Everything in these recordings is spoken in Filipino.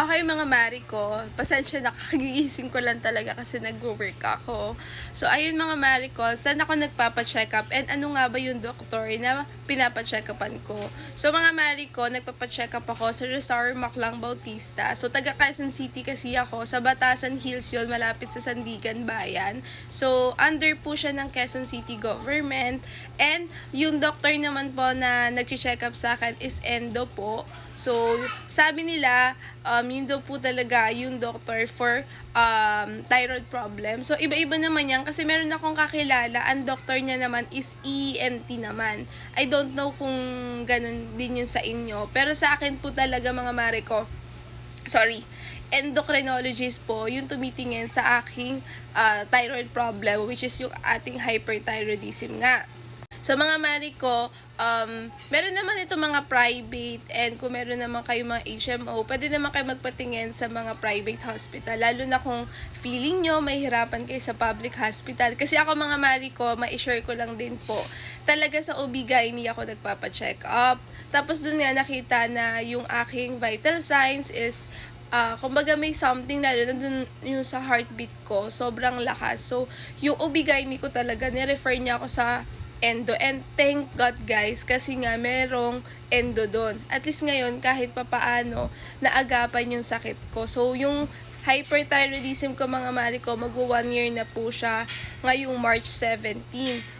Okay mga mari ko, pasensya na kagigising ko lang talaga kasi nag-work ako. So ayun mga mari ko, saan ako nagpapa-check up and ano nga ba yung doktor na pinapa-check upan ko. So mga mari ko, nagpapa-check up ako sa Rizal Maclang Bautista. So taga Quezon City kasi ako, sa Batasan Hills yun, malapit sa Sandigan Bayan. So under po siya ng Quezon City government and yung doctor naman po na nag-check up sa akin is endo po. So, sabi nila, yun daw po talaga yung doctor for thyroid problem. So, iba-iba naman yan kasi meron akong kakilala, ang doctor niya naman is ENT naman. I don't know kung ganun din yun sa inyo. Pero sa akin po talaga mga mare ko, endocrinologist po yung tumitingin sa aking thyroid problem, which is yung ating hyperthyroidism nga. So mga mari ko, meron naman ito mga private and kung meron naman kayo mga HMO, pwede naman kayo magpatingin sa mga private hospital. Lalo na kung feeling nyo, mahirapan kayo sa public hospital. Kasi ako mga mari ko, ma-share ko lang din po. Talaga sa OB-GYN ako nagpapa-check up. Tapos dun nga nakita na yung aking vital signs is kumbaga may something lalo na dun yung sa heartbeat ko, sobrang lakas. So, yung OB-GYN ko talaga, nirefer niya ako sa endo. And thank God guys, kasi nga merong endo doon. At least ngayon, kahit papaano, naagapan yung sakit ko. So, yung hyperthyroidism ko mga mari ko, magwa 1 year na po siya ngayong March 17.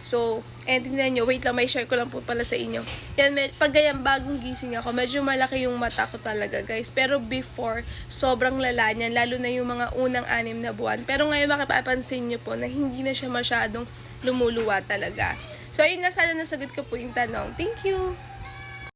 So, tingnan nyo, wait lang, may share ko lang po pala sa inyo. Yan, pag ganyan, bagong gising ako, medyo malaki yung mata ko talaga guys. Pero before, sobrang lala niyan, lalo na yung mga unang 6 na buwan. Pero ngayon makipapansin nyo po na hindi na siya masyadong lumuluwa talaga. So, ayun na, sana nasagot ko po yung tanong. Thank you!